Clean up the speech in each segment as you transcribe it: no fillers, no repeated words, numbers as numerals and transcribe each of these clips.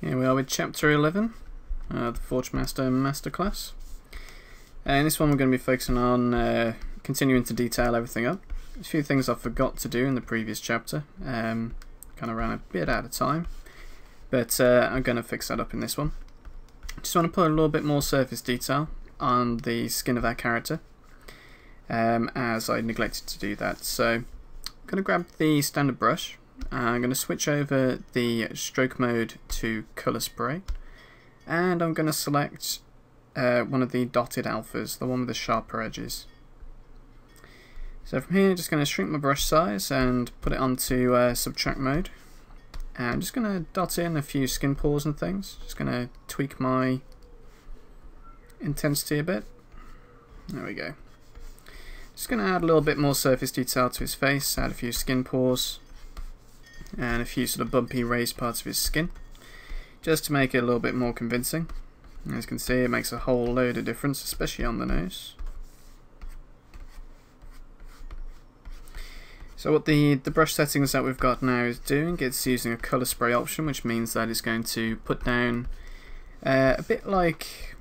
Here we are with Chapter 11, the Forgemaster Masterclass. In this one we're going to be focusing on continuing to detail everything up. A few things I forgot to do in the previous chapter, kind of ran a bit out of time, but I'm going to fix that up in this one. Just want to put a little bit more surface detail on the skin of our character, as I neglected to do that. So I'm going to grab the standard brush. I'm going to switch over the stroke mode to colour spray, and I'm going to select one of the dotted alphas, the one with the sharper edges. So from here, just going to shrink my brush size and put it onto subtract mode. And I'm just going to dot in a few skin pores and things. Just going to tweak my intensity a bit. There we go. Just going to add a little bit more surface detail to his face, add a few skin pores and a few sort of bumpy raised parts of his skin, just to make it a little bit more convincing. As you can see, it makes a whole load of difference, especially on the nose. So what the brush settings that we've got now is doing, it's using a colour spray option, which means that it's going to put down a bit like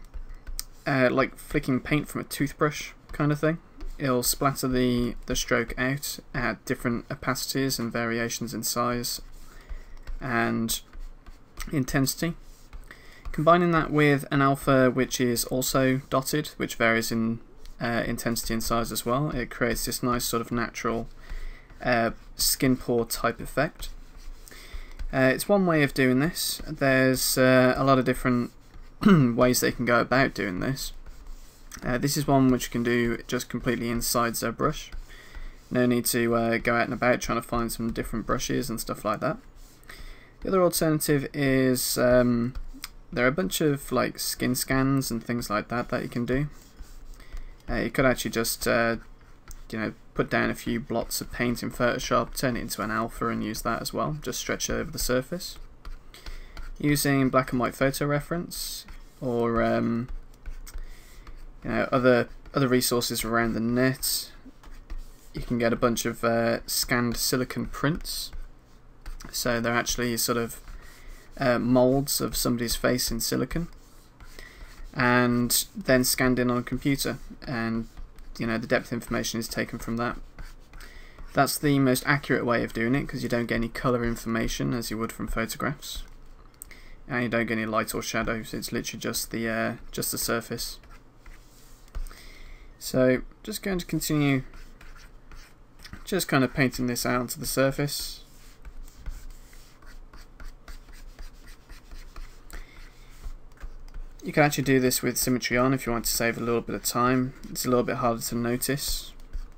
flicking paint from a toothbrush kind of thing. It'll splatter the stroke out at different opacities and variations in size and intensity. Combining that with an alpha which is also dotted, which varies in intensity and size as well, it creates this nice sort of natural skin pore type effect. It's one way of doing this. There's a lot of different ways they can go about doing this. This is one which you can do just completely inside ZBrush. No need to go out and about trying to find some different brushes and stuff like that. The other alternative is there are a bunch of like skin scans and things like that you can do. You could actually just put down a few blots of paint in Photoshop, turn it into an alpha and use that as well. Just stretch it over the surface. Using black and white photo reference or other resources around the net, you can get a bunch of scanned silicon prints. So they're actually sort of molds of somebody's face in silicon, and then scanned in on a computer, and the depth information is taken from that. That's the most accurate way of doing it, because you don't get any colour information as you would from photographs, and you don't get any light or shadows. It's literally just the surface. So just going to continue just kind of painting this out onto the surface. You can actually do this with symmetry on if you want to save a little bit of time. It's a little bit harder to notice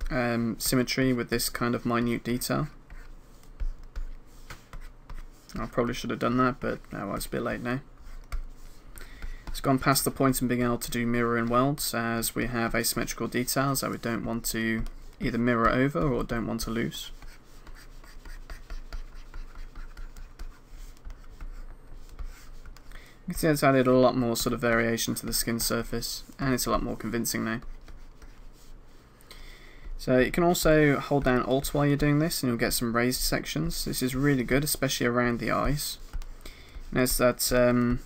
symmetry with this kind of minute detail. I probably should have done that, but it's a bit late now. It's gone past the point of being able to do mirror and welds, as we have asymmetrical details that we don't want to either mirror over or don't want to lose. You can see it's added a lot more sort of variation to the skin surface, and it's a lot more convincing now. So you can also hold down Alt while you're doing this and you'll get some raised sections. This is really good, especially around the eyes. Notice that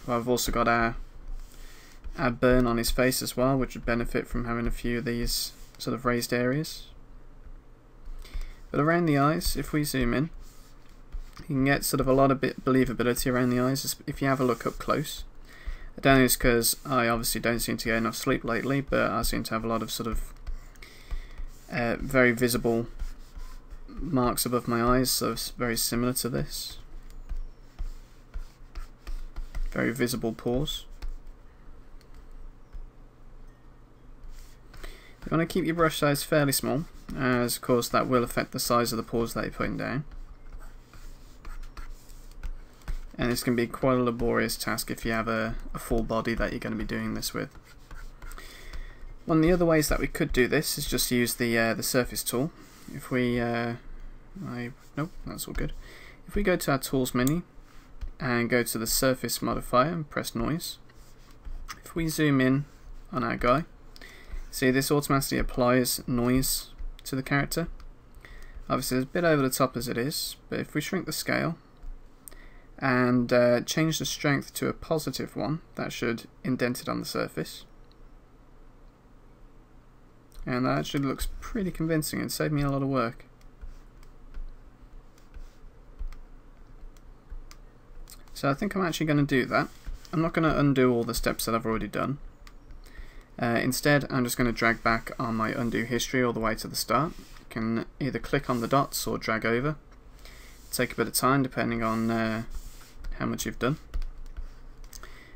I've also got our burn on his face as well, which would benefit from having a few of these sort of raised areas. But around the eyes, if we zoom in, you can get sort of a lot of believability around the eyes if you have a look up close. I don't know if it's because I obviously don't seem to get enough sleep lately, but I seem to have a lot of sort of very visible marks above my eyes, so it's very similar to this. Very visible pores. You want to keep your brush size fairly small, as of course that will affect the size of the pores that you're putting down. And this can be quite a laborious task if you have a full body that you're going to be doing this with. One of the other ways that we could do this is just use the surface tool. If we nope, that's all good. If we go to our tools menu and go to the surface modifier and press noise, if we zoom in on our guy, see this automatically applies noise to the character. Obviously it's a bit over the top as it is, but if we shrink the scale and change the strength to a +1. That should indent it on the surface. And that actually looks pretty convincing and saved me a lot of work. So I think I'm actually going to do that. I'm not going to undo all the steps that I've already done. Instead, I'm just going to drag back on my undo history all the way to the start. You can either click on the dots or drag over. Take a bit of time depending on how much you've done.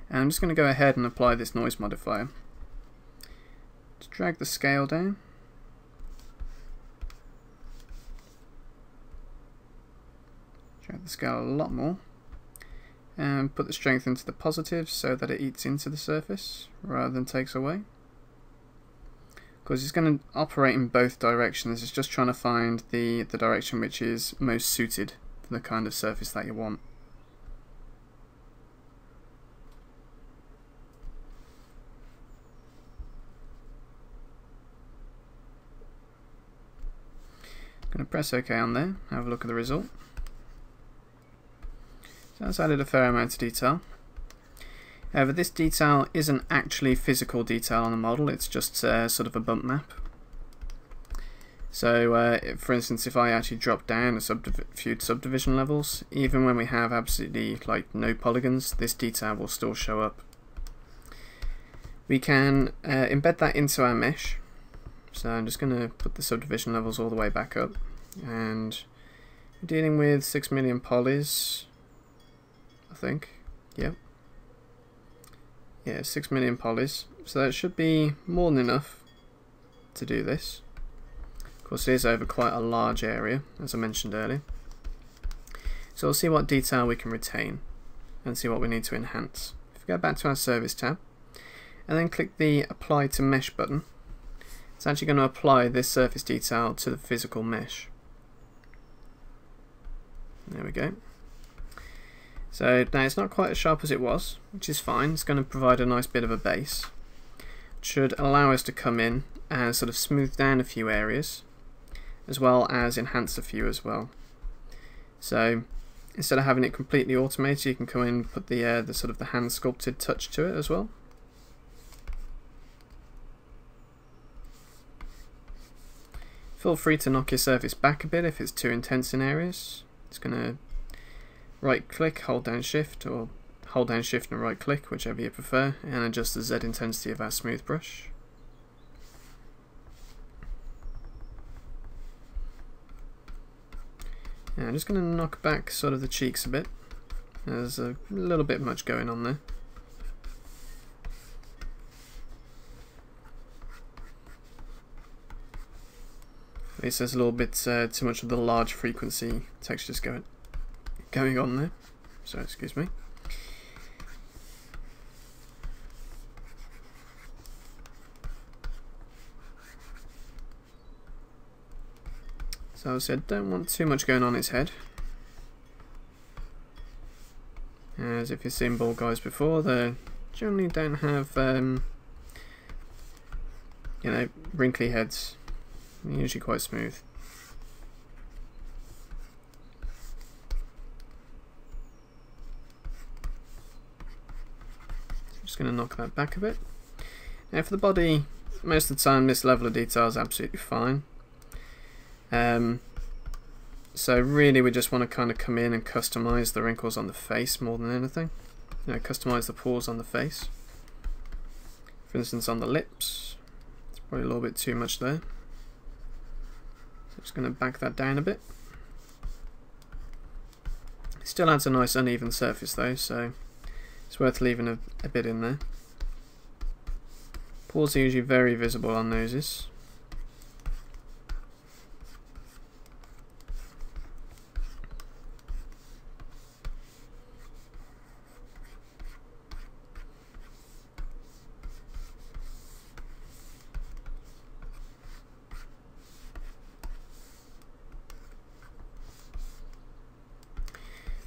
And I'm just going to go ahead and apply this noise modifier. Just drag the scale down. Drag the scale a lot more. And put the strength into the positive so that it eats into the surface rather than takes away. Because it's going to operate in both directions. It's just trying to find the direction which is most suited for the kind of surface that you want. I'm going to press OK on there, have a look at the result. So that's added a fair amount of detail. However, this detail isn't actually physical detail on the model, it's just sort of a bump map. So, for instance, if I actually drop down a few subdivision levels, even when we have absolutely like no polygons, this detail will still show up. We can embed that into our mesh. So I'm just going to put the subdivision levels all the way back up, and we're dealing with 6 million polys. I think, yep. Yeah, 6 million polys. So that should be more than enough to do this. Of course, it is over quite a large area, as I mentioned earlier. So we'll see what detail we can retain and see what we need to enhance. If we go back to our Service tab and then click the Apply to Mesh button, it's actually going to apply this surface detail to the physical mesh. There we go. So now it's not quite as sharp as it was, which is fine. It's going to provide a nice bit of a base. It should allow us to come in and sort of smooth down a few areas, as well as enhance a few as well. So instead of having it completely automated, you can come in and put the sort of the hand sculpted touch to it as well. Feel free to knock your surface back a bit if it's too intense in areas. It's going to right click, hold down shift, or hold down shift and right click, whichever you prefer, and adjust the Z intensity of our smooth brush. And I'm just going to knock back sort of the cheeks a bit. There's a little bit much going on there. At least there's a little bit too much of the large frequency textures going on there, so excuse me. So as I said, don't want too much going on its head. As if you've seen bald guys before, they generally don't have you know, wrinkly heads. They're usually quite smooth. Just going to knock that back a bit. Now for the body, most of the time this level of detail is absolutely fine. So really we just want to kind of come in and customize the wrinkles on the face more than anything. You know, customize the pores on the face. For instance, on the lips, it's probably a little bit too much there. So I'm just going to back that down a bit. It still adds a nice uneven surface though, so it's worth leaving a bit in there. Pores are usually very visible on noses.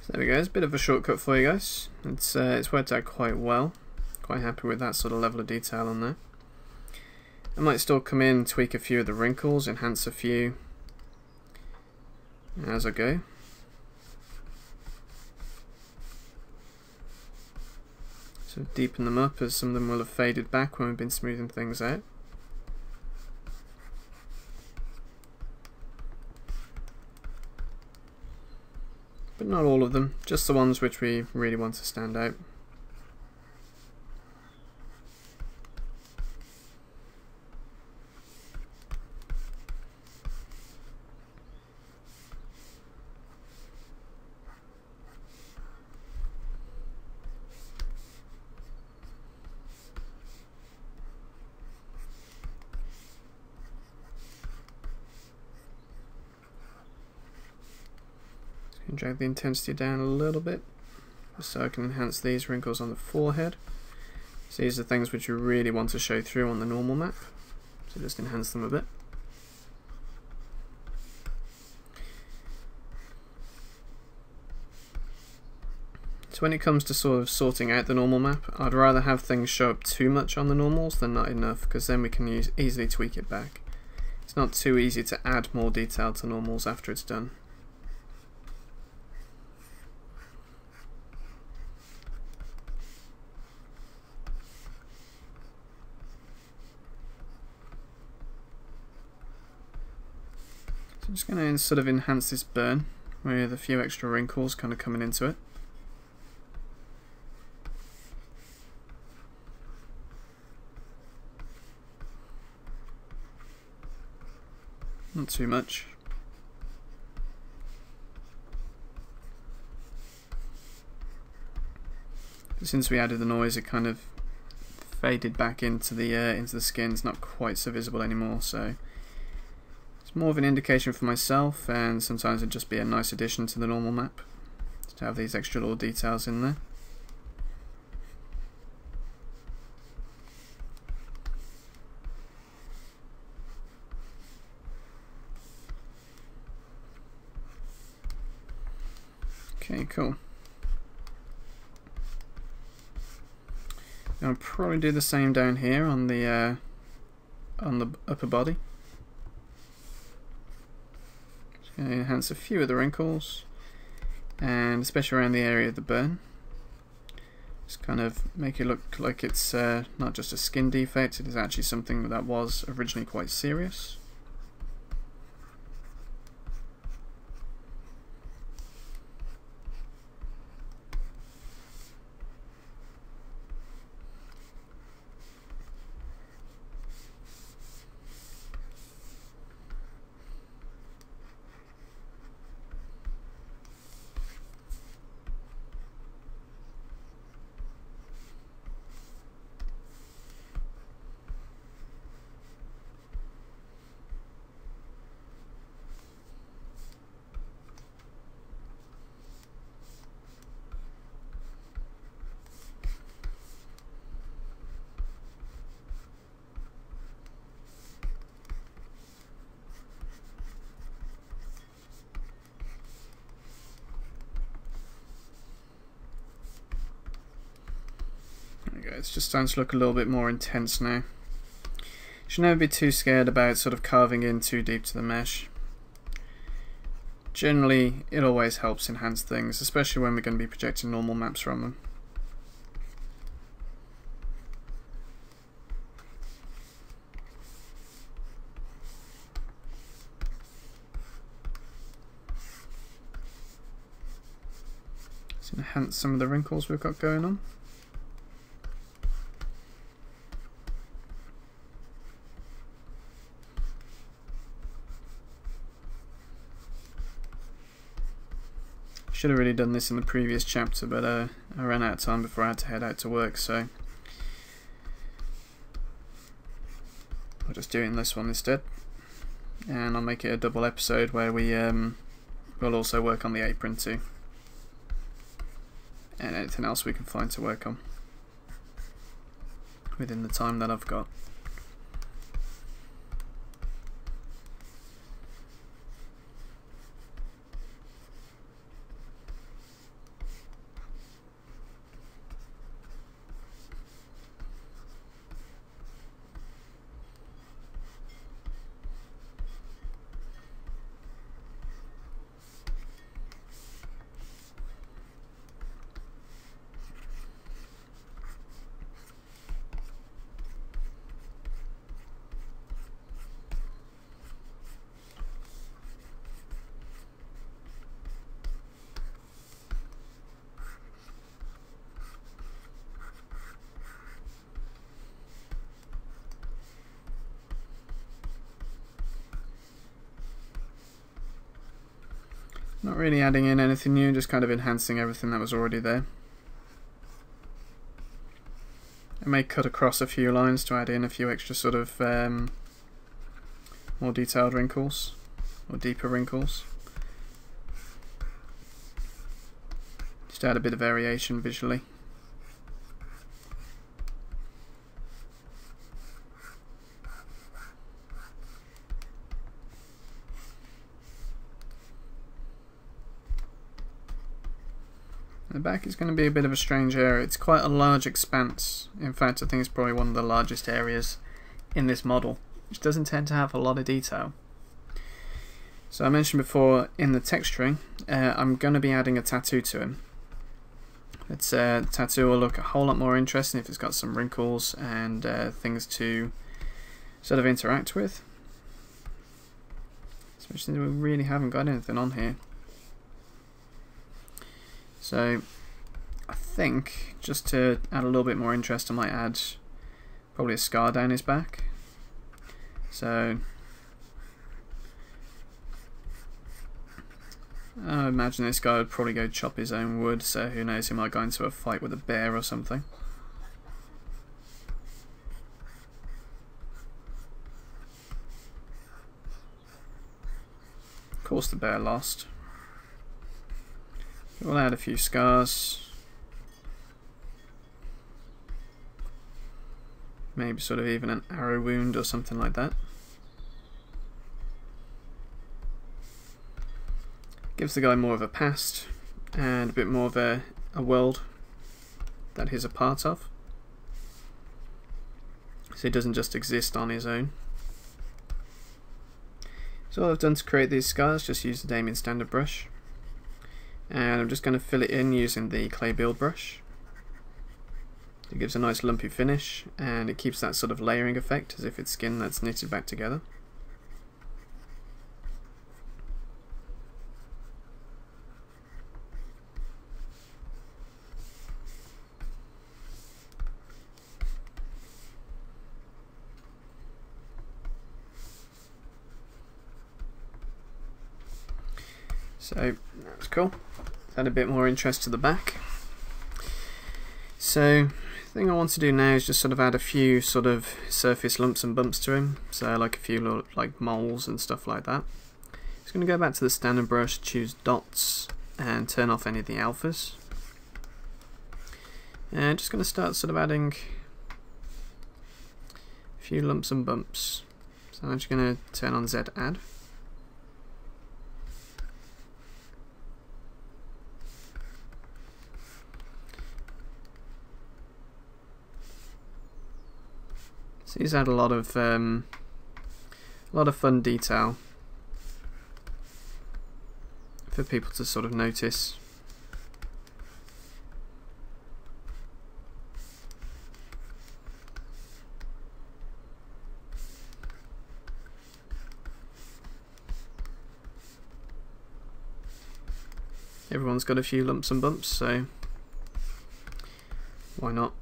So there we go, it's a bit of a shortcut for you guys. It's worked out quite well. Quite happy with that sort of level of detail on there. I might still come in, tweak a few of the wrinkles, enhance a few as I go. So deepen them up, as some of them will have faded back when we've been smoothing things out. But not all of them, just the ones which we really want to stand out. Drag the intensity down a little bit so I can enhance these wrinkles on the forehead. So these are things which you really want to show through on the normal map, so just enhance them a bit. So when it comes to sort of sorting out the normal map, I'd rather have things show up too much on the normals than not enough, because then we can easily tweak it back. It's not too easy to add more detail to normals after it's done. So I'm just going to sort of enhance this burn with a few extra wrinkles kind of coming into it. Not too much. Since we added the noise, it kind of faded back into the skin. It's not quite so visible anymore, so it's more of an indication for myself, and sometimes it'd just be a nice addition to the normal map to have these extra little details in there. Okay, cool. I'll probably do the same down here on the upper body. Just going to enhance a few of the wrinkles, and especially around the area of the burn. Just kind of make it look like it's not just a skin defect, it is actually something that was originally quite serious. It's just starting to look a little bit more intense now. You should never be too scared about sort of carving in too deep to the mesh. Generally, it always helps enhance things, especially when we're going to be projecting normal maps from them. Let's enhance some of the wrinkles we've got going on. Should have really done this in the previous chapter, but I ran out of time before I had to head out to work, so I'll just do it in this one instead, and I'll make it a double episode where we will also work on the apron too, and anything else we can find to work on within the time that I've got. Not really adding in anything new, just kind of enhancing everything that was already there. I may cut across a few lines to add in a few extra sort of more detailed wrinkles, or deeper wrinkles. Just to add a bit of variation visually. The back is going to be a bit of a strange area. It's quite a large expanse. In fact, I think it's probably one of the largest areas in this model, which doesn't tend to have a lot of detail. So I mentioned before in the texturing, I'm going to be adding a tattoo to him. The tattoo will look a whole lot more interesting if it's got some wrinkles and things to sort of interact with. Especially we really haven't got anything on here. So I think just to add a little bit more interest, I might add probably a scar down his back. So I imagine this guy would probably go chop his own wood, so who knows, he might go into a fight with a bear or something. Of course the bear lost. We'll add a few scars. Maybe sort of even an arrow wound or something like that. Gives the guy more of a past and a bit more of a world that he's a part of. So he doesn't just exist on his own. So all I've done to create these scars, just use the Damien standard brush. And I'm just going to fill it in using the clay build brush. It gives a nice lumpy finish and it keeps that sort of layering effect as if it's skin that's knitted back together. So that's cool. Add a bit more interest to the back. So the thing I want to do now is just sort of add a few sort of surface lumps and bumps to him. So like a few little, like moles and stuff like that. Just going to go back to the standard brush, choose dots and turn off any of the alphas. And just going to start sort of adding a few lumps and bumps. So I'm just going to turn on Z add. So he's had a lot of fun detail for people to sort of notice. Everyone's got a few lumps and bumps, so why not?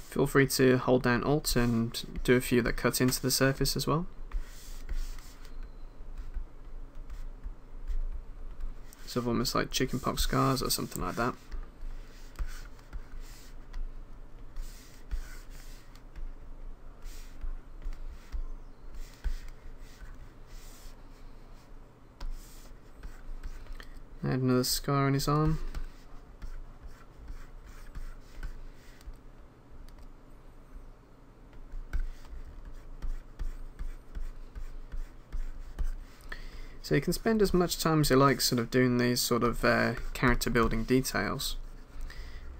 Feel free to hold down Alt and do a few that cut into the surface as well. Sort of almost like chickenpox scars or something like that. Add another scar on his arm. So you can spend as much time as you like sort of doing these sort of character building details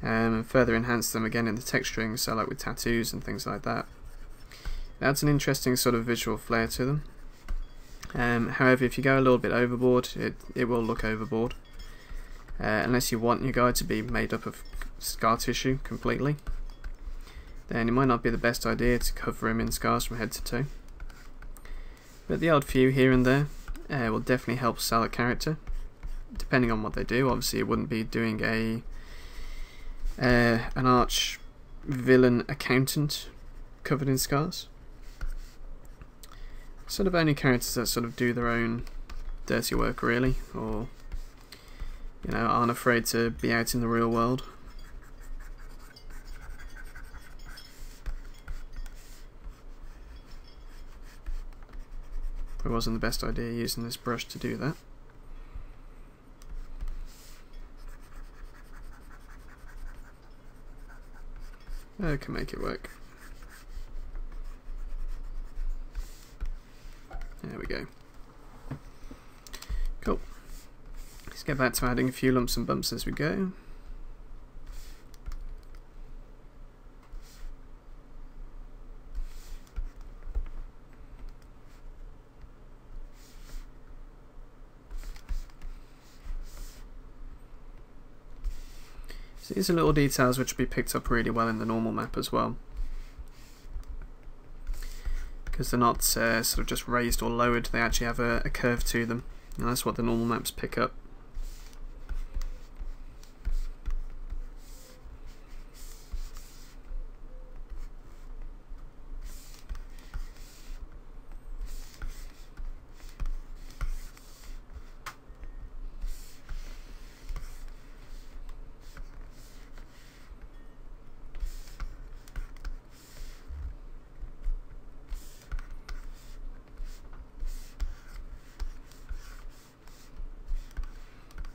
and further enhance them again in the texturing, so like with tattoos and things like that. It adds an interesting sort of visual flair to them. However, if you go a little bit overboard, it will look overboard. Unless you want your guy to be made up of scar tissue completely, then it might not be the best idea to cover him in scars from head to toe. But the odd few here and there will definitely help sell a character, depending on what they do. Obviously it wouldn't be doing an arch villain accountant covered in scars. sort of only characters that sort of do their own dirty work really, or you know, aren't afraid to be out in the real world. It wasn't the best idea using this brush to do that. I can make it work. There we go. Cool. Let's get back to adding a few lumps and bumps as we go. So these are little details which will be picked up really well in the normal map as well, because they're not sort of just raised or lowered, they actually have a curve to them, and that's what the normal maps pick up.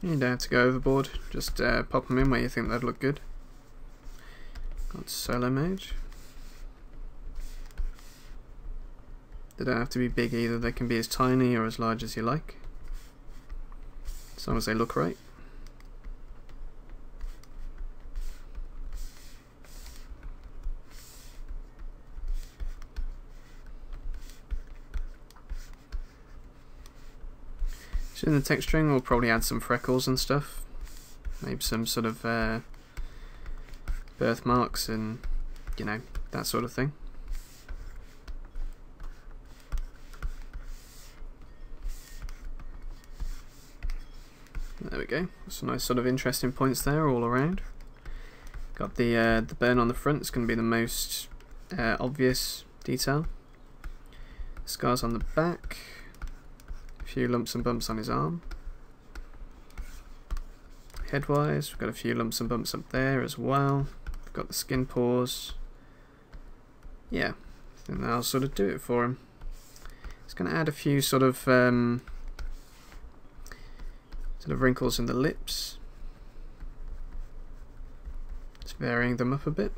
You don't have to go overboard, just pop them in where you think they'd look good. Got solo mode. They don't have to be big either, they can be as tiny or as large as you like, as long as they look right. So in the texturing we'll probably add some freckles and stuff, maybe some sort of birthmarks and, you know, that sort of thing. There we go, some nice sort of interesting points there all around. Got the burn on the front, it's going to be the most obvious detail. Scars on the back. A few lumps and bumps on his arm. Headwise, we've got a few lumps and bumps up there as well. We've got the skin pores. Yeah, I think that'll sort of do it for him. It's going to add a few sort of wrinkles in the lips. Just varying them up a bit.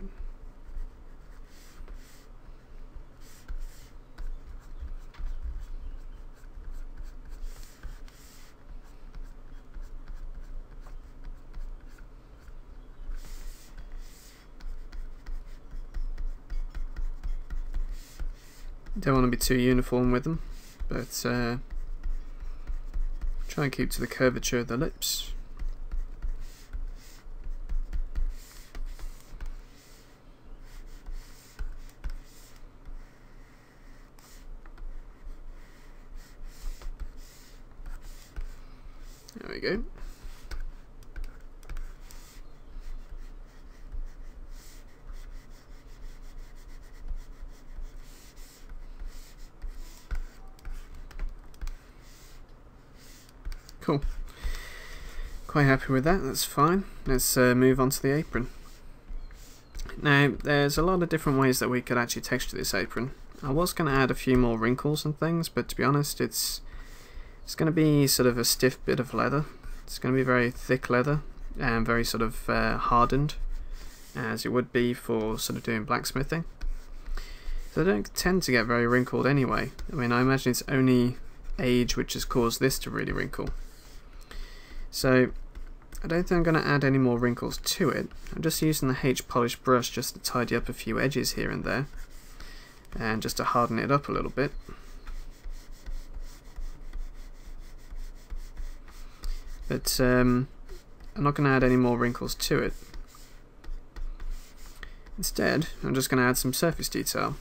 Don't want to be too uniform with them, but try and keep to the curvature of the lips. There we go. Cool. Quite happy with that, that's fine. Let's move on to the apron. Now, there's a lot of different ways that we could actually texture this apron. I was going to add a few more wrinkles and things, but to be honest, it's going to be sort of a stiff bit of leather. It's going to be very thick leather and very sort of hardened, as it would be for sort of doing blacksmithing. So they don't tend to get very wrinkled anyway. I mean, I imagine it's only age which has caused this to really wrinkle. So I don't think I'm going to add any more wrinkles to it. I'm just using the H polish brush just to tidy up a few edges here and there, and just to harden it up a little bit. But I'm not going to add any more wrinkles to it. Instead, I'm just going to add some surface detail.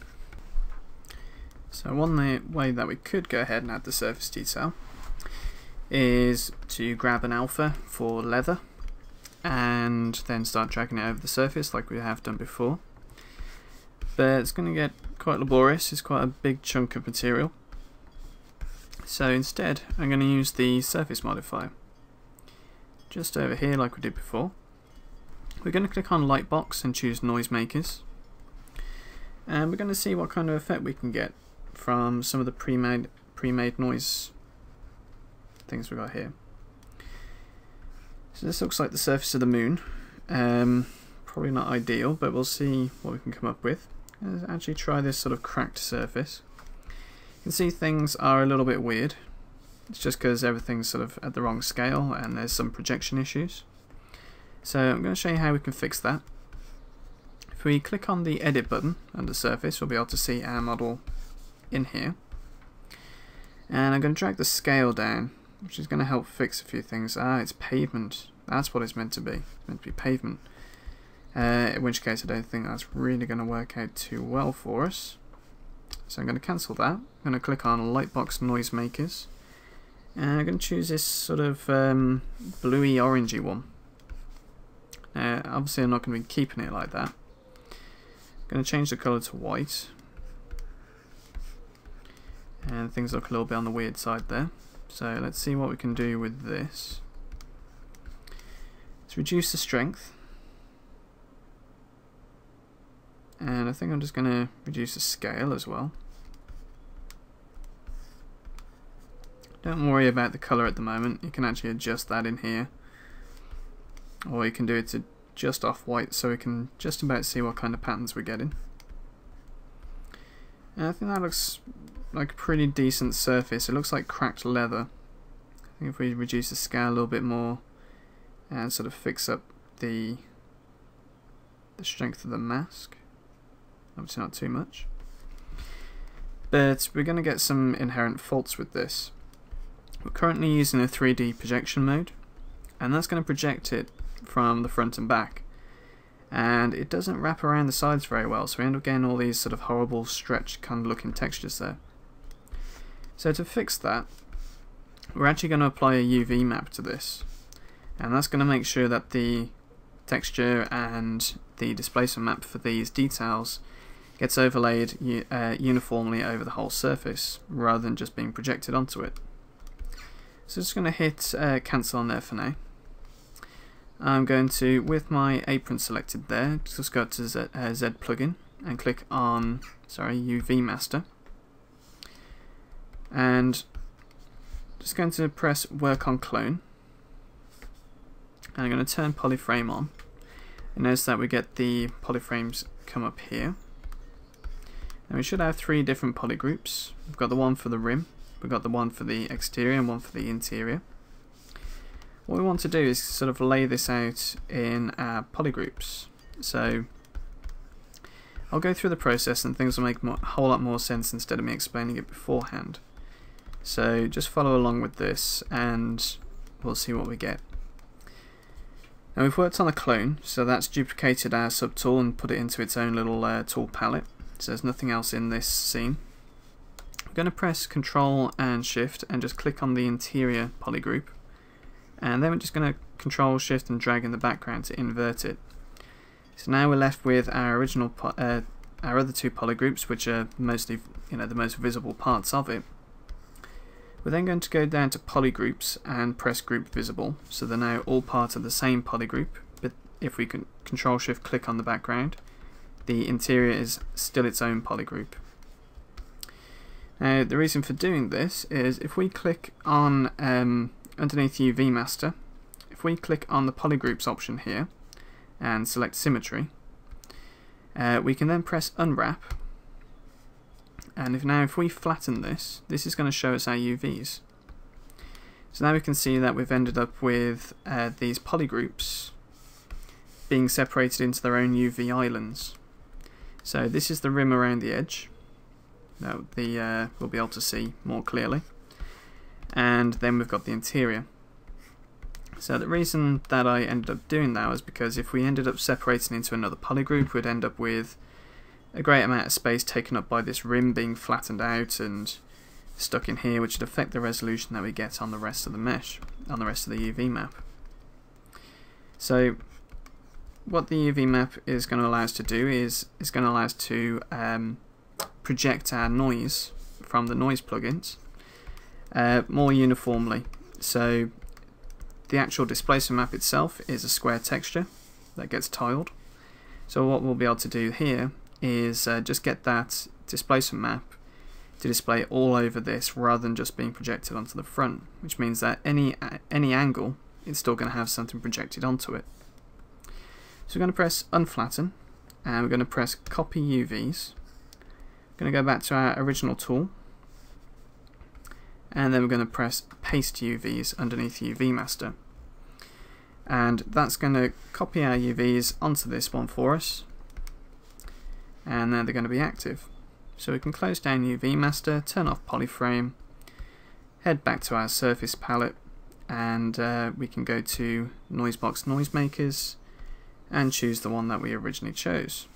So one way that we could go ahead and add the surface detail is to grab an alpha for leather and then start dragging it over the surface like we have done before. But it's going to get quite laborious, it's quite a big chunk of material. So instead I'm going to use the surface modifier. Just over here like we did before. We're going to click on Lightbox and choose Noisemakers. And we're going to see what kind of effect we can get from some of the pre-made noise things we've got here. So this looks like the surface of the moon. Probably not ideal, but we'll see what we can come up with. Let's actually try this sort of cracked surface. You can see things are a little bit weird. It's just because everything's sort of at the wrong scale and there's some projection issues. So I'm going to show you how we can fix that. If we click on the edit button under surface, we'll be able to see our model in here. And I'm going to drag the scale down, which is going to help fix a few things. It's pavement. That's what it's meant to be. It's meant to be pavement. In which case I don't think that's really going to work out too well for us. So I'm going to cancel that. I'm going to click on Lightbox Noisemakers. And I'm going to choose this sort of bluey orangey one. Obviously I'm not going to be keeping it like that. I'm going to change the colour to white. And things look a little bit on the weird side there. So let's see what we can do with this. Let's reduce the strength. And I think I'm just going to reduce the scale as well. Don't worry about the colour at the moment, you can actually adjust that in here. Or you can do it to just off white so we can just about see what kind of patterns we're getting. And I think that looks like a pretty decent surface. It looks like cracked leather. I think if we reduce the scale a little bit more and sort of fix up the strength of the mask. Obviously not too much. But we're going to get some inherent faults with this. We're currently using a 3D projection mode, and that's going to project it from the front and back. And it doesn't wrap around the sides very well, so we end up getting all these sort of horrible stretched kind of looking textures there. So to fix that, we're actually going to apply a UV map to this. And that's going to make sure that the texture and the displacement map for these details gets overlaid uniformly over the whole surface rather than just being projected onto it. So just going to hit cancel on there for now. I'm going to, with my apron selected there, just go to Z plugin and click on UV Master, and just going to press work on clone, and I'm going to turn polyframe on. And notice that we get the polyframes come up here. And we should have 3 different polygroups. We've got the one for the rim, we've got the one for the exterior and one for the interior. What we want to do is sort of lay this out in our polygroups. So I'll go through the process and things will make a whole lot more sense instead of me explaining it beforehand. So just follow along with this and we'll see what we get. Now we've worked on a clone, so that's duplicated our subtool and put it into its own little tool palette. So there's nothing else in this scene. I'm going to press Control and Shift and just click on the interior polygroup. And then we're just going to Control, Shift and drag in the background to invert it. So now we're left with our original, our other 2 polygroups, which are mostly, the most visible parts of it. We're then going to go down to polygroups and press Group Visible, so they're now all part of the same polygroup. But if we can Control Shift click on the background, the interior is still its own polygroup. Now the reason for doing this is if we click on underneath UV Master, if we click on the polygroups option here and select symmetry, we can then press unwrap, and if we flatten this is going to show us our UVs. So now we can see that we've ended up with these polygroups being separated into their own UV islands. So this is the rim around the edge that we'll be able to see more clearly, and then we've got the interior. So the reason that I ended up doing that was because if we ended up separating into another polygroup, we'd end up with a great amount of space taken up by this rim being flattened out and stuck in here, which would affect the resolution that we get on the rest of the mesh, on the rest of the UV map. So what the UV map is going to allow us to do is going to allow us to project our noise from the noise plugins more uniformly. So the actual displacement map itself is a square texture that gets tiled. So what we'll be able to do here is just get that displacement map to display all over this rather than just being projected onto the front, which means that any angle, it's still going to have something projected onto it. So we're going to press unflatten, and we're going to press copy UVs. We're going to go back to our original tool, and then we're going to press paste UVs underneath Forgemaster. And that's going to copy our UVs onto this one for us, and then they're going to be active. So we can close down Forgemaster, turn off polyframe, head back to our surface palette, and we can go to Noisebox Noisemakers and choose the one that we originally chose.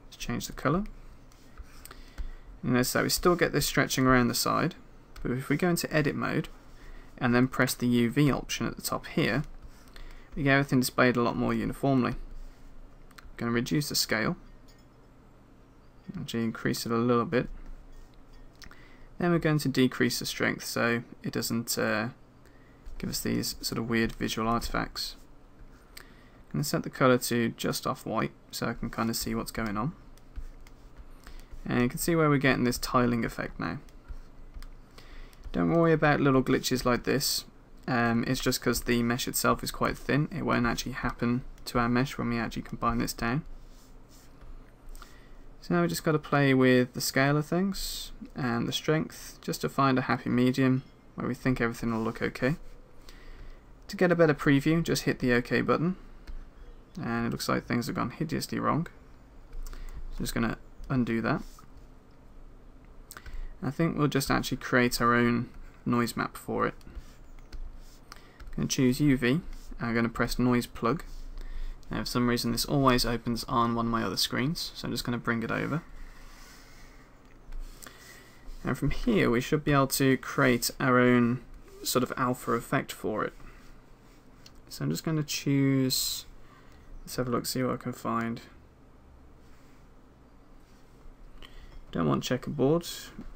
Let's change the colour. You notice that we still get this stretching around the side, but if we go into edit mode and then press the UV option at the top here, we get everything displayed a lot more uniformly. I'm going to reduce the scale, actually increase it a little bit. Then we're going to decrease the strength so it doesn't give us these sort of weird visual artifacts. I'm going to set the colour to just off white so I can kind of see what's going on. And you can see where we're getting this tiling effect now. Don't worry about little glitches like this. It's just because the mesh itself is quite thin. It won't actually happen to our mesh when we actually combine this down. So now we just got to play with the scale of things and the strength just to find a happy medium where we think everything will look okay. To get a better preview, just hit the OK button, and it looks like things have gone hideously wrong. So I'm just going to undo that. I think we'll just actually create our own noise map for it. I'm going to choose UV, and I'm going to press noise plug. Now for some reason this always opens on one of my other screens, so I'm just going to bring it over. And from here we should be able to create our own sort of alpha effect for it. So I'm just going to choose, let's have a look, see what I can find. Don't want checkerboard,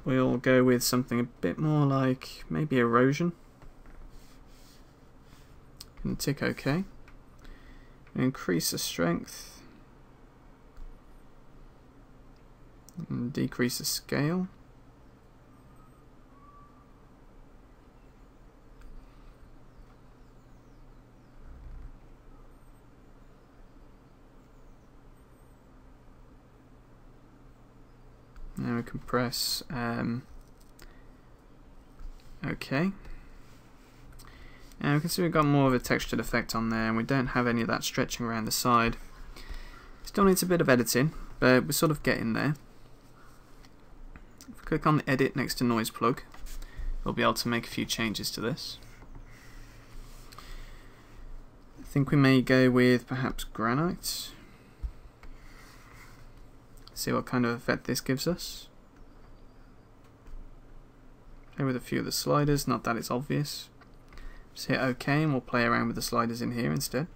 we'll go with something a bit more like maybe erosion. And tick OK. Increase the strength and decrease the scale. Now we can press OK. And we can see we've got more of a textured effect on there, and we don't have any of that stretching around the side. Still needs a bit of editing, but we're sort of getting there. If we click on the edit next to noise plug, we'll be able to make a few changes to this. I think we may go with perhaps granite. See what kind of effect this gives us. Play with a few of the sliders, not that it's obvious. Just hit OK and we'll play around with the sliders in here instead.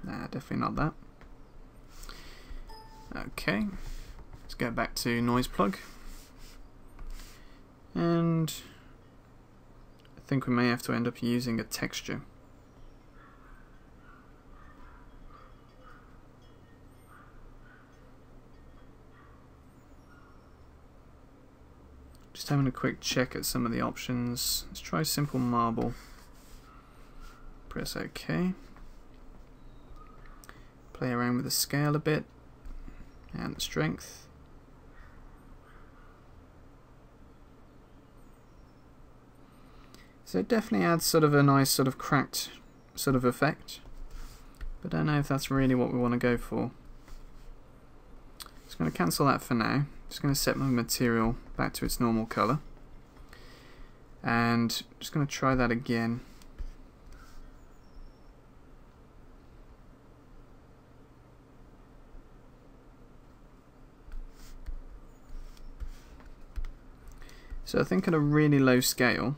Nah, definitely not that. Okay, let's go back to noise plug. And I think we may have to end up using a texture. Just having a quick check at some of the options. Let's try simple marble. Press OK. Play around with the scale a bit and the strength. So it definitely adds sort of a nice sort of cracked sort of effect, but I don't know if that's really what we want to go for. Just going to cancel that for now. Just going to set my material back to its normal colour, and just going to try that again. So I think at a really low scale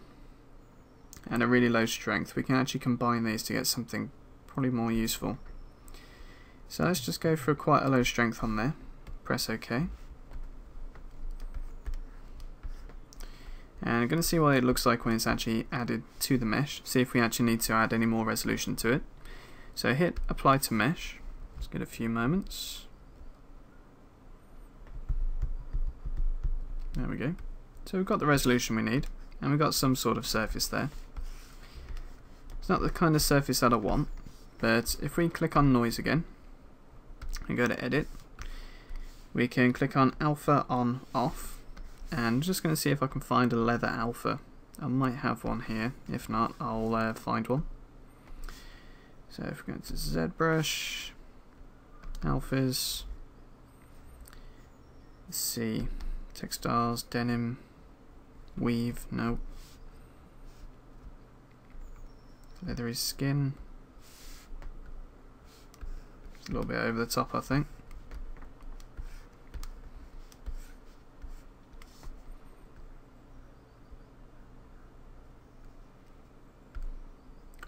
and a really low strength we can actually combine these to get something probably more useful. So let's just go for quite a low strength on there. press OK. And I'm going to see what it looks like when it's actually added to the mesh, see if we actually need to add any more resolution to it. So hit apply to mesh, let's get a few moments. There we go. So we've got the resolution we need, and we've got some sort of surface there. It's not the kind of surface that I want, but if we click on noise again, and go to edit, we can click on alpha on off. And I'm just going to see if I can find a leather alpha. I might have one here. If not, I'll find one. So if we go to ZBrush, alphas, let's see, textiles, denim, weave, no. Leathery skin. It's a little bit over the top, I think.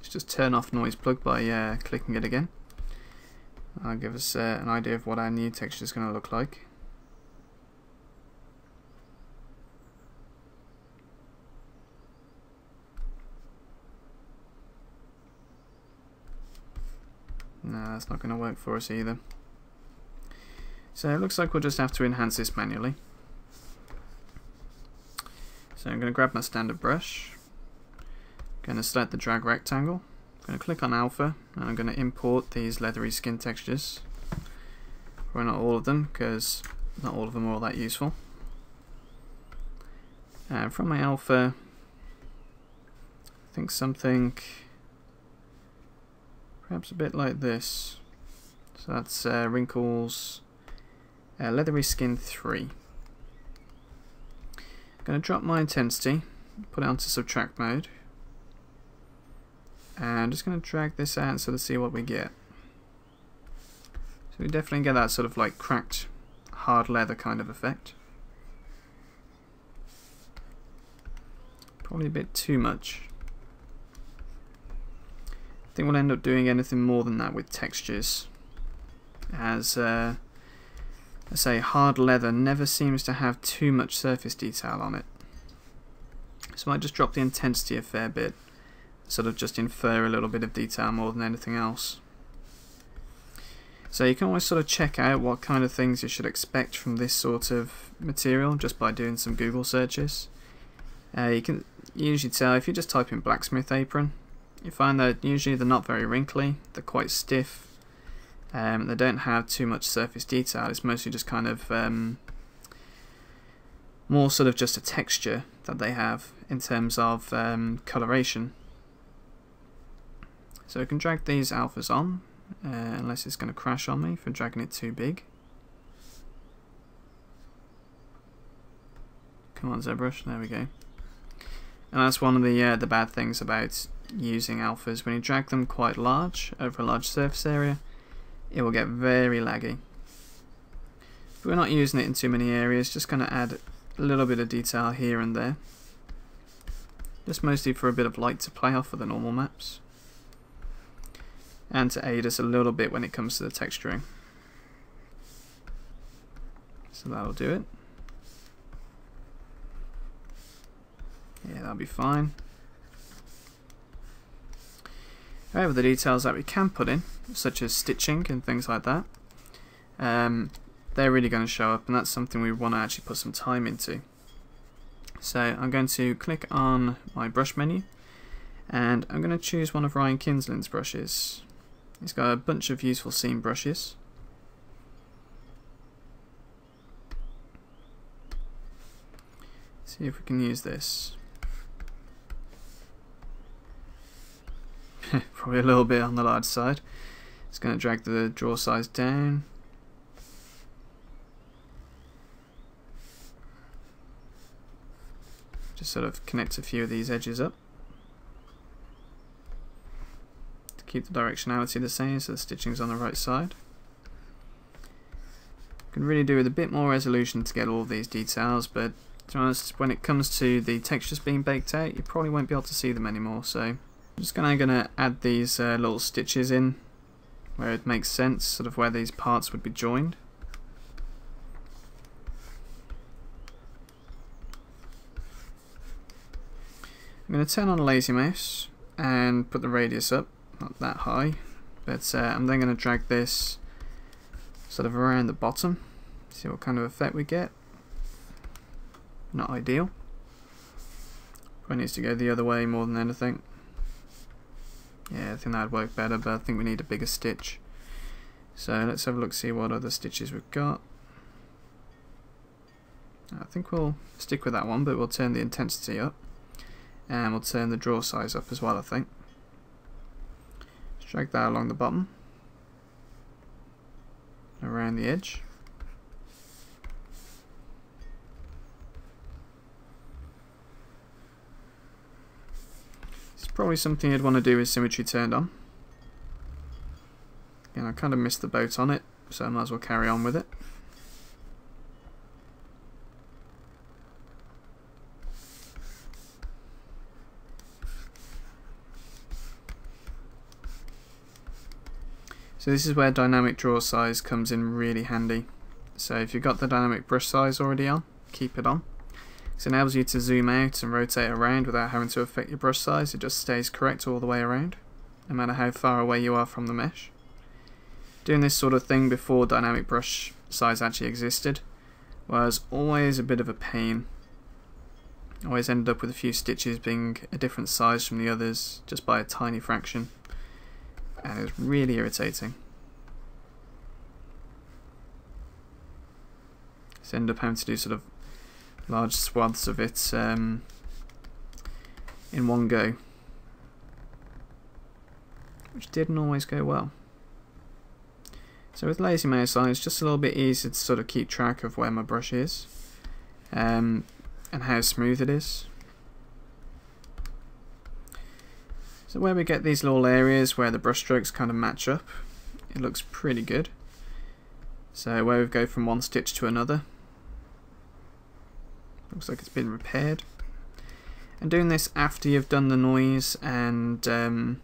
Just turn off noise plug by clicking it again. That'll give us an idea of what our new texture is going to look like. No, that's not going to work for us either. So it looks like we'll just have to enhance this manually. So I'm going to grab my standard brush. Going to select the drag rectangle, going to click on alpha, and I'm going to import these leathery skin textures. Probably not all of them, because not all of them are all that useful. And from my alpha, I think something perhaps a bit like this. So that's wrinkles, leathery skin 3. I'm going to drop my intensity, put it onto subtract mode. And I'm just going to drag this out so to see what we get. So we definitely get that sort of like cracked hard leather kind of effect. Probably a bit too much. I think we'll end up doing anything more than that with textures, as I say, hard leather never seems to have too much surface detail on it. So I might just drop the intensity a fair bit, sort of just infer a little bit of detail more than anything else. So you can always sort of check out what kind of things you should expect from this sort of material just by doing some Google searches. You can usually tell if you just type in blacksmith apron, you find that usually they're not very wrinkly, they're quite stiff, they don't have too much surface detail. It's mostly just kind of more sort of just a texture that they have in terms of coloration. So I can drag these alphas on, unless it's going to crash on me for dragging it too big. Come on ZBrush, there we go. And that's one of the bad things about using alphas. When you drag them quite large, over a large surface area, it will get very laggy. But we're not using it in too many areas, just going to add a little bit of detail here and there. Just mostly for a bit of light to play off of the normal maps. And to aid us a little bit when it comes to the texturing. So that'll do it. Yeah, that'll be fine. However, the details that we can put in, such as stitching and things like that, they're really going to show up, and that's something we want to actually put some time into. So I'm going to click on my brush menu, and I'm going to choose one of Ryan Kinslin's brushes. He's got a bunch of useful seam brushes. See if we can use this. Probably a little bit on the large side. It's going to drag the draw size down. Just sort of connect a few of these edges up. Keep the directionality the same so the stitching's on the right side. You can really do with a bit more resolution to get all of these details, but to be honest, when it comes to the textures being baked out, you probably won't be able to see them anymore. So I'm just gonna add these little stitches in where it makes sense, sort of where these parts would be joined. I'm going to turn on lazy mouse and put the radius up, not that high, but I'm then going to drag this sort of around the bottom, see what kind of effect we get. Not ideal. Probably needs to go the other way more than anything. Yeah, I think that would work better, but I think we need a bigger stitch. So let's have a look, see what other stitches we've got. I think we'll stick with that one, but we'll turn the intensity up. And we'll turn the draw size up as well, I think. Let's drag that along the bottom. Around the edge. It's probably something you'd want to do with symmetry turned on. And I kind of missed the boat on it, so I might as well carry on with it. So this is where dynamic draw size comes in really handy. So if you've got the dynamic brush size already on, keep it on. It enables you to zoom out and rotate around without having to affect your brush size. It just stays correct all the way around, no matter how far away you are from the mesh. Doing this sort of thing before dynamic brush size actually existed was always a bit of a pain. Always ended up with a few stitches being a different size from the others just by a tiny fraction. And it was really irritating. So I ended up having to do sort of large swaths of it in one go, which didn't always go well. So with lazy mouse on, it's just a little bit easier to sort of keep track of where my brush is and how smooth it is. So where we get these little areas where the brush strokes kind of match up, it looks pretty good. So where we go from one stitch to another, looks like it's been repaired. And doing this after you've done the noise and the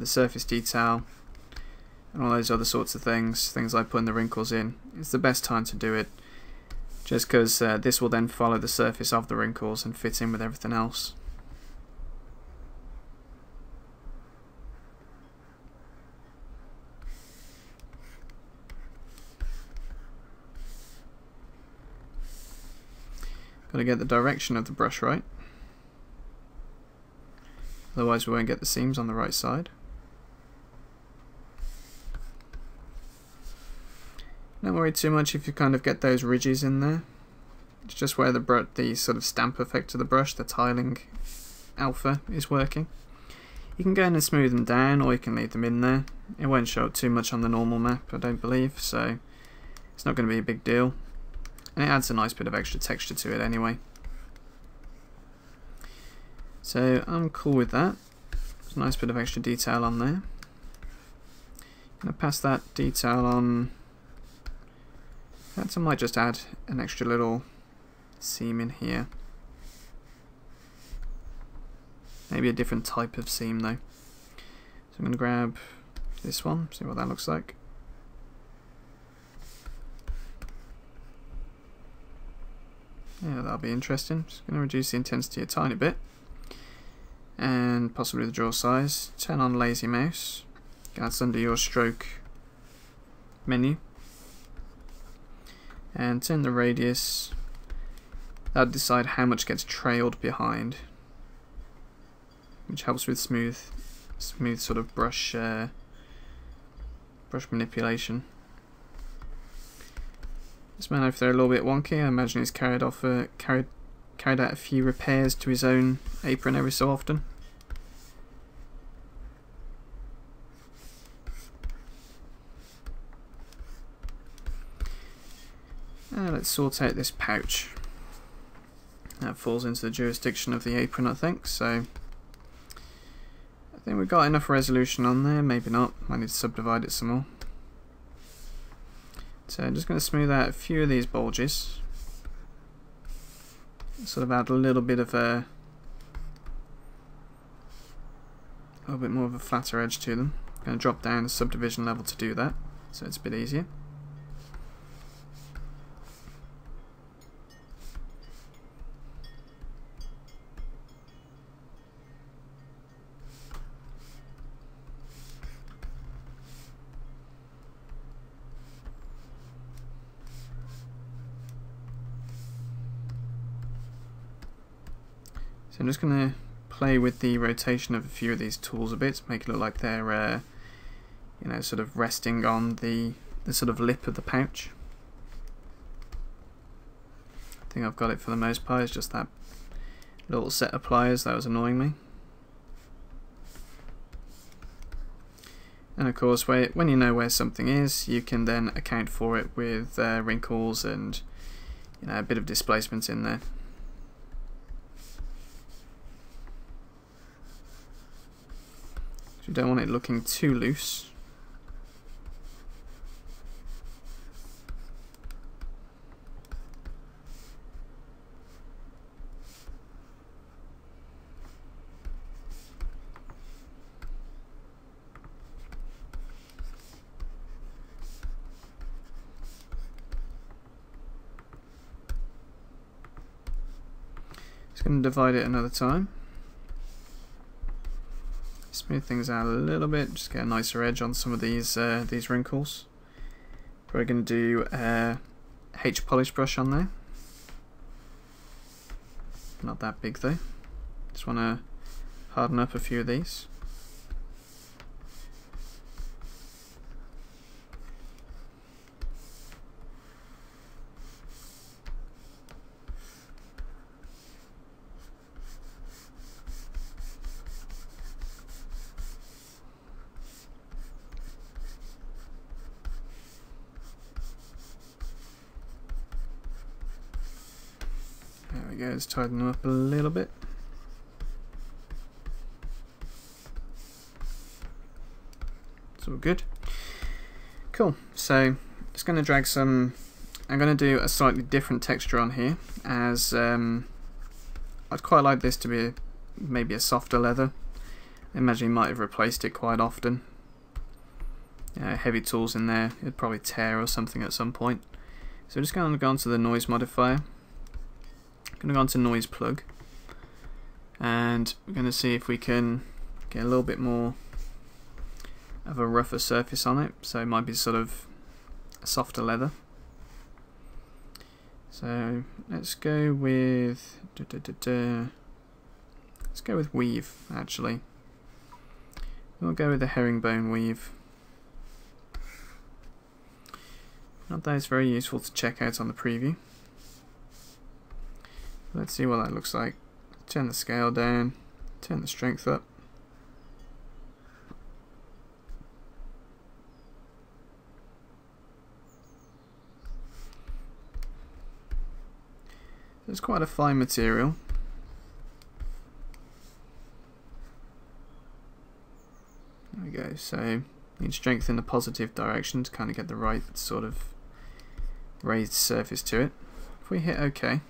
surface detail and all those other sorts of things like putting the wrinkles in, it's the best time to do it, just because this will then follow the surface of the wrinkles and fit in with everything else. Got to get the direction of the brush right, otherwise we won't get the seams on the right side. Don't worry too much if you kind of get those ridges in there. It's just where the sort of stamp effect of the brush, the tiling alpha, is working. You can go in and smooth them down, or you can leave them in there. It won't show up too much on the normal map, I don't believe, so it's not going to be a big deal. And it adds a nice bit of extra texture to it anyway. So I'm cool with that. There's a nice bit of extra detail on there. I'm going to pass that detail on. Perhaps I might just add an extra little seam in here. Maybe a different type of seam though. So I'm going to grab this one, see what that looks like. Yeah, that'll be interesting. Just going to reduce the intensity a tiny bit. And possibly the draw size. Turn on lazy mouse. That's under your stroke menu. And turn the radius. That'll decide how much gets trailed behind, which helps with smooth sort of brush manipulation. This man over there a little bit wonky. I imagine he's carried out a few repairs to his own apron every so often. Let's sort out this pouch. That falls into the jurisdiction of the apron, I think, so I think we've got enough resolution on there, maybe not, might need to subdivide it some more. So I'm just going to smooth out a few of these bulges, sort of add a little bit of a little bit more of a flatter edge to them. I'm going to drop down the subdivision level to do that, so it's a bit easier. So I'm just going to play with the rotation of a few of these tools a bit, make it look like they're you know, sort of resting on the sort of lip of the pouch. I think I've got it for the most part. It's just that little set of pliers that was annoying me. And of course, when you know where something is, you can then account for it with wrinkles and, you know, a bit of displacement in there. You don't want it looking too loose. Just going to divide it another time. Smooth things out a little bit, just get a nicer edge on some of these wrinkles. Probably going to do a H polish brush on there. Not that big though. Just want to harden up a few of these. There we go, let's tighten them up a little bit. It's all good. Cool, so just going to drag some, I'm going to do a slightly different texture on here, as I'd quite like this to be maybe a softer leather. I imagine you might have replaced it quite often. Heavy tools in there, it'd probably tear or something at some point. So just going to go onto the noise modifier. I'm going to go onto noise plug, and we're going to see if we can get a little bit more of a rougher surface on it, so it might be sort of a softer leather. So let's go with let's go with weave. Actually, we'll go with the herringbone weave. Not that it's very useful to check out on the preview. Let's see what that looks like. Turn the scale down, turn the strength up. It's quite a fine material. There we go, so need strength in the positive direction to kind of get the right sort of raised surface to it. If we hit OK,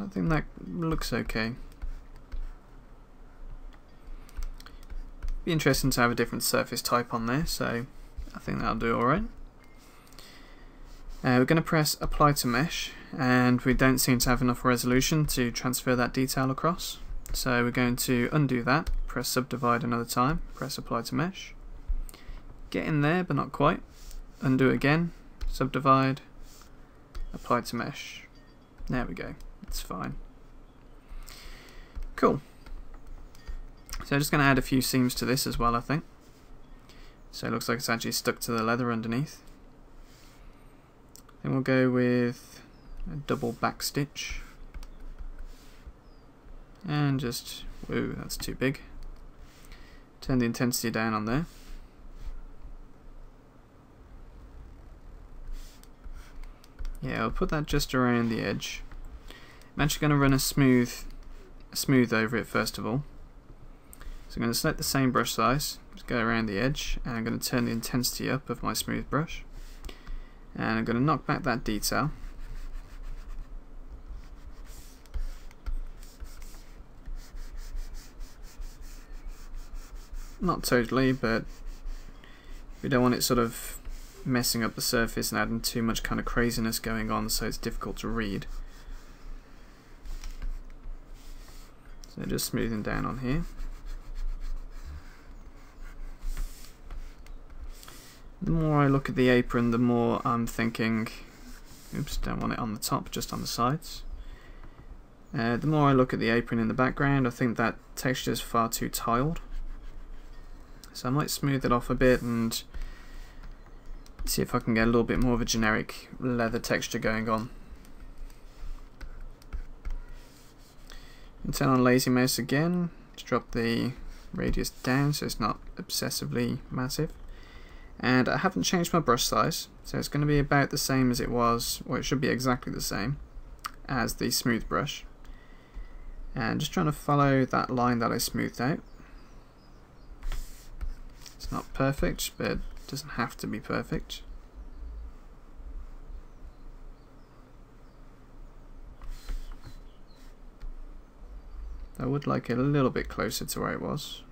I think that looks okay. Be interesting to have a different surface type on there, so I think that'll do alright. We're going to press apply to mesh, and we don't seem to have enough resolution to transfer that detail across. So we're going to undo that, press subdivide another time, press apply to mesh. Get in there, but not quite. Undo again, subdivide, apply to mesh. There we go. It's fine. Cool. So I'm just going to add a few seams to this as well, I think. So it looks like it's actually stuck to the leather underneath. Then we'll go with a double back stitch. And just, whoa, that's too big. Turn the intensity down on there. Yeah, I'll put that just around the edge. I'm actually going to run a smooth over it first of all. So I'm going to select the same brush size, just go around the edge, and I'm going to turn the intensity up of my smooth brush. And I'm going to knock back that detail. Not totally, but we don't want it sort of messing up the surface and adding too much kind of craziness going on so it's difficult to read. So just smoothing down on here. The more I look at the apron, the more I'm thinking, oops, don't want it on the top, just on the sides. The more I look at the apron in the background, I think that texture is far too tiled. So I might smooth it off a bit and see if I can get a little bit more of a generic leather texture going on. And turn on lazy mouse again to drop the radius down so it's not obsessively massive. And I haven't changed my brush size, so it's going to be about the same as it was, or it should be exactly the same as the smooth brush. And just trying to follow that line that I smoothed out. It's not perfect, but it doesn't have to be perfect. I would like it a little bit closer to where it was.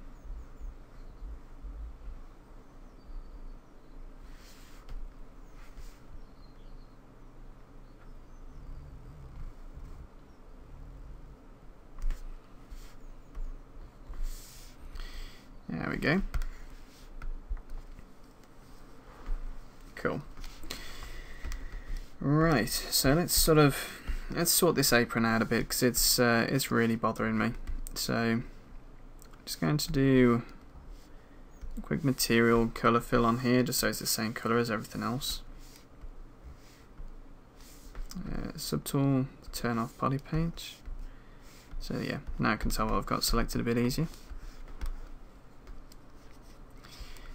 There we go. Cool. Right, so let's sort this apron out a bit because it's really bothering me. So I'm just going to do a quick material colour fill on here just so it's the same colour as everything else. Subtool, turn off body paint. So yeah, now I can tell what I've got selected a bit easier.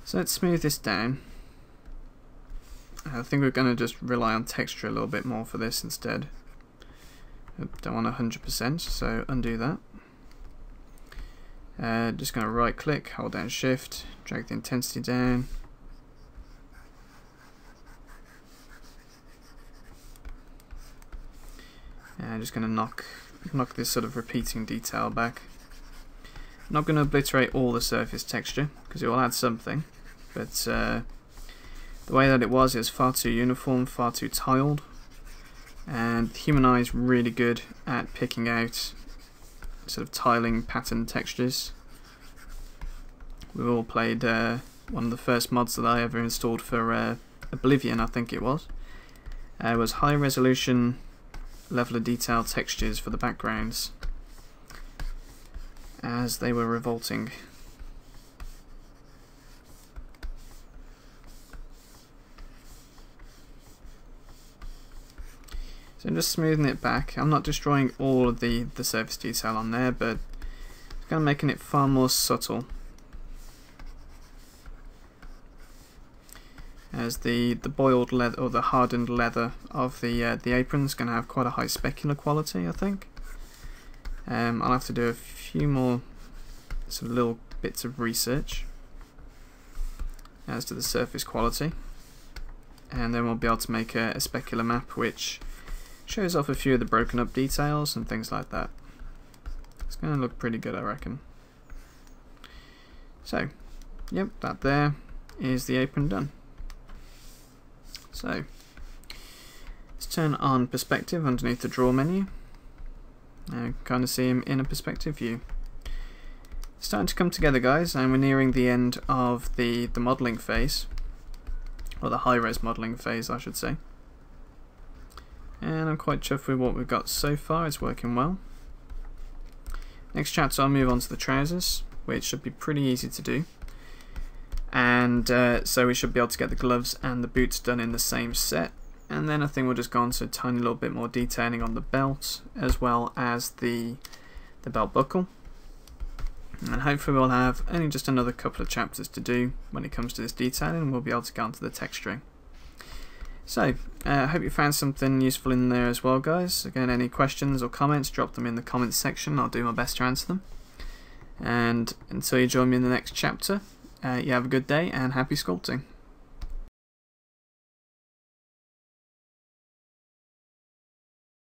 So let's smooth this down. I think we're going to just rely on texture a little bit more for this instead. I don't want 100%, so undo that. Just going to right click, hold down shift, drag the intensity down. And just going to knock this sort of repeating detail back. I'm not going to obliterate all the surface texture because it will add something, but the way that it was far too uniform, far too tiled, and the human eye is really good at picking out sort of tiling pattern textures. We've all played one of the first mods that I ever installed for Oblivion, I think it was high resolution level of detail textures for the backgrounds, as they were revolting. So I'm just smoothing it back. I'm not destroying all of the surface detail on there, but it's kind of making it far more subtle. As the boiled leather or the hardened leather of the apron is going to have quite a high specular quality, I think. I'll have to do a few more sort of little bits of research as to the surface quality, and then we'll be able to make a specular map which shows off a few of the broken up details and things like that. It's going to look pretty good, I reckon. So, yep, that there is the apron done. So, let's turn on perspective underneath the draw menu. Now, kind of see him in a perspective view. It's starting to come together, guys, and we're nearing the end of the modelling phase, or the high-res modelling phase, I should say. And I'm quite chuffed with what we've got so far. It's working well. Next chapter I'll move on to the trousers, which should be pretty easy to do. And so we should be able to get the gloves and the boots done in the same set. And then I think we'll just go on to a tiny little bit more detailing on the belt, as well as the belt buckle. And hopefully we'll have only just another couple of chapters to do when it comes to this detailing, and we'll be able to get onto the texturing. So, I hope you found something useful in there as well, guys. Again, any questions or comments, drop them in the comments section. I'll do my best to answer them. And until you join me in the next chapter, you have a good day and happy sculpting.